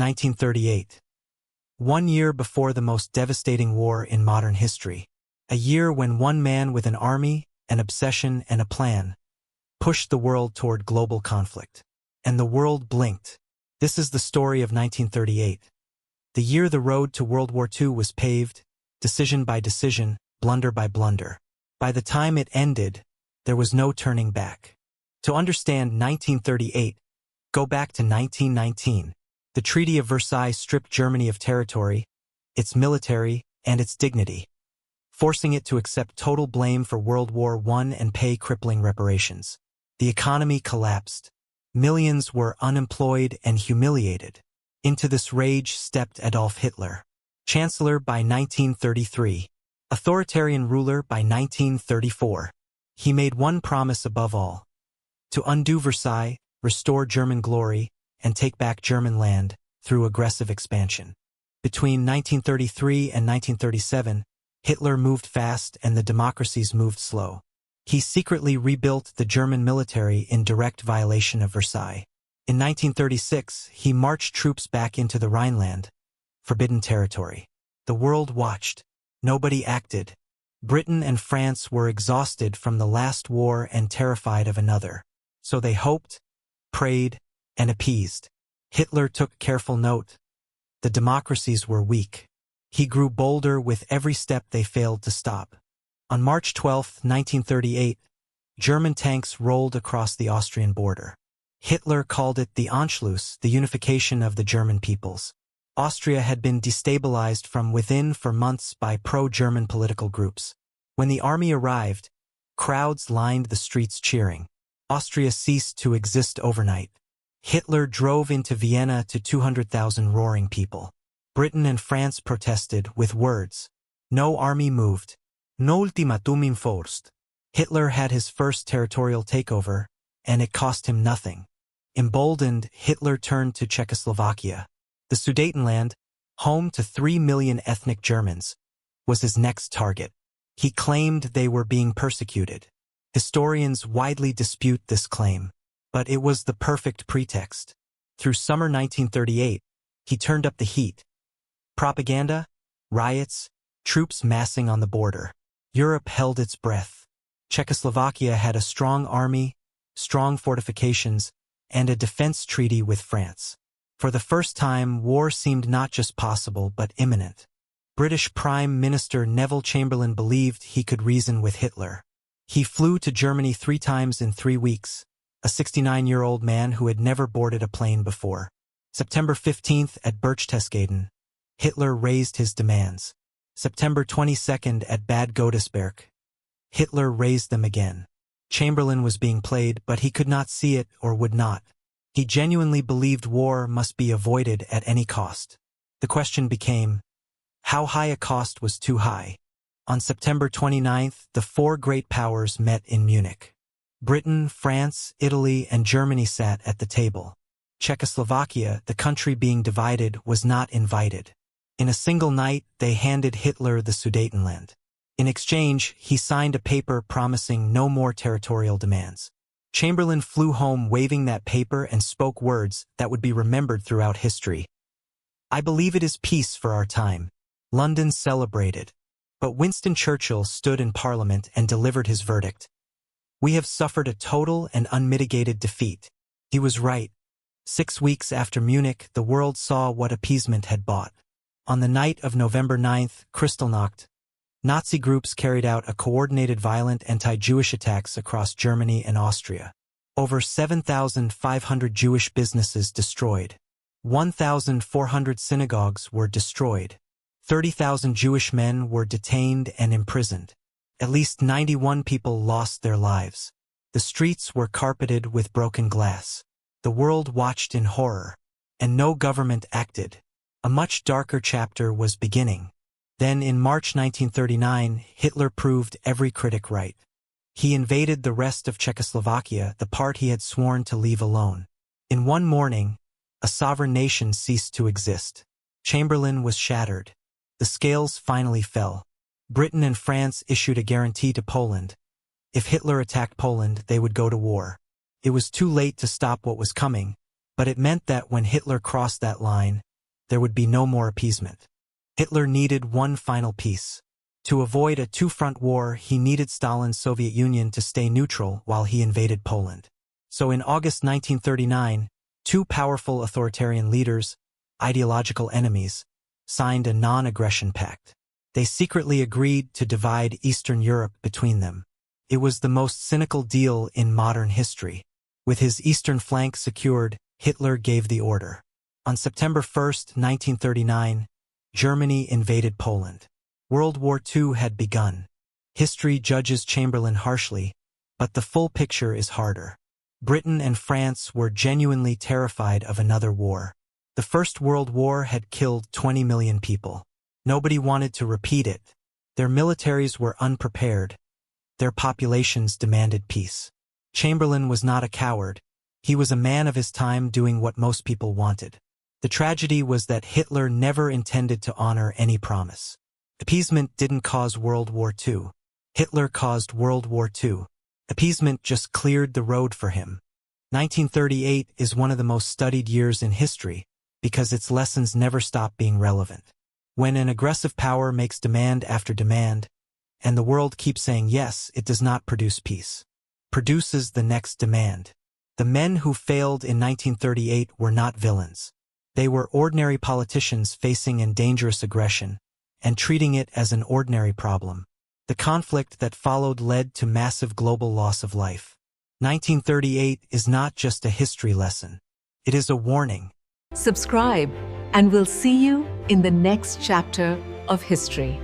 1938. 1 year before the most devastating war in modern history. A year when one man with an army, an obsession, and a plan pushed the world toward global conflict. And the world blinked. This is the story of 1938. The year the road to World War II was paved, decision by decision, blunder by blunder. By the time it ended, there was no turning back. To understand 1938, go back to 1919. The Treaty of Versailles stripped Germany of territory, its military, and its dignity, forcing it to accept total blame for World War I and pay crippling reparations. The economy collapsed. Millions were unemployed and humiliated. Into this rage stepped Adolf Hitler, Chancellor by 1933, authoritarian ruler by 1934. He made one promise above all: to undo Versailles, restore German glory, and take back German land through aggressive expansion. Between 1933 and 1937, Hitler moved fast and the democracies moved slow. He secretly rebuilt the German military in direct violation of Versailles. In 1936, he marched troops back into the Rhineland, forbidden territory. The world watched. Nobody acted. Britain and France were exhausted from the last war and terrified of another. So they hoped, prayed, and appeased. Hitler took careful note. The democracies were weak. He grew bolder with every step they failed to stop. On March 12, 1938, German tanks rolled across the Austrian border. Hitler called it the Anschluss, the unification of the German peoples. Austria had been destabilized from within for months by pro-German political groups. When the army arrived, crowds lined the streets cheering. Austria ceased to exist overnight. Hitler drove into Vienna to 200,000 roaring people. Britain and France protested with words. No army moved. No ultimatum enforced. Hitler had his first territorial takeover, and it cost him nothing. Emboldened, Hitler turned to Czechoslovakia. The Sudetenland, home to 3 million ethnic Germans, was his next target. He claimed they were being persecuted. Historians widely dispute this claim, but it was the perfect pretext. Through summer 1938, he turned up the heat. Propaganda, riots, troops massing on the border. Europe held its breath. Czechoslovakia had a strong army, strong fortifications, and a defense treaty with France. For the first time, war seemed not just possible but imminent. British Prime Minister Neville Chamberlain believed he could reason with Hitler. He flew to Germany 3 times in 3 weeks, a 69-year-old man who had never boarded a plane before. September 15th at Berchtesgaden, Hitler raised his demands. September 22nd at Bad Godesberg, Hitler raised them again. Chamberlain was being played, but he could not see it or would not. He genuinely believed war must be avoided at any cost. The question became, how high a cost was too high? On September 29th, the 4 great powers met in Munich. Britain, France, Italy, and Germany sat at the table. Czechoslovakia, the country being divided, was not invited. In a single night, they handed Hitler the Sudetenland. In exchange, he signed a paper promising no more territorial demands. Chamberlain flew home waving that paper and spoke words that would be remembered throughout history. I believe it is peace for our time. London celebrated. But Winston Churchill stood in Parliament and delivered his verdict. We have suffered a total and unmitigated defeat. He was right. 6 weeks after Munich, the world saw what appeasement had bought. On the night of November 9th, Kristallnacht, Nazi groups carried out a coordinated violent anti-Jewish attacks across Germany and Austria. Over 7,500 Jewish businesses destroyed. 1,400 synagogues were destroyed. 30,000 Jewish men were detained and imprisoned. At least 91 people lost their lives. The streets were carpeted with broken glass. The world watched in horror, and no government acted. A much darker chapter was beginning. Then in March 1939, Hitler proved every critic right. He invaded the rest of Czechoslovakia, the part he had sworn to leave alone. In one morning, a sovereign nation ceased to exist. Chamberlain was shattered. The scales finally fell. Britain and France issued a guarantee to Poland. If Hitler attacked Poland, they would go to war. It was too late to stop what was coming, but it meant that when Hitler crossed that line, there would be no more appeasement. Hitler needed one final peace. To avoid a two-front war, he needed Stalin's Soviet Union to stay neutral while he invaded Poland. So in August 1939, two powerful authoritarian leaders, ideological enemies, signed a non-aggression pact. They secretly agreed to divide Eastern Europe between them. It was the most cynical deal in modern history. With his eastern flank secured, Hitler gave the order. On September 1, 1939, Germany invaded Poland. World War II had begun. History judges Chamberlain harshly, but the full picture is harder. Britain and France were genuinely terrified of another war. The First World War had killed 20 million people. Nobody wanted to repeat it. Their militaries were unprepared. Their populations demanded peace. Chamberlain was not a coward. He was a man of his time doing what most people wanted. The tragedy was that Hitler never intended to honor any promise. Appeasement didn't cause World War II. Hitler caused World War II. Appeasement just cleared the road for him. 1938 is one of the most studied years in history because its lessons never stop being relevant. When an aggressive power makes demand after demand, and the world keeps saying yes, it does not produce peace. Produces the next demand. The men who failed in 1938 were not villains. They were ordinary politicians facing a dangerous aggression and treating it as an ordinary problem. The conflict that followed led to massive global loss of life. 1938 is not just a history lesson. It is a warning. Subscribe, and we'll see you in the next chapter of history.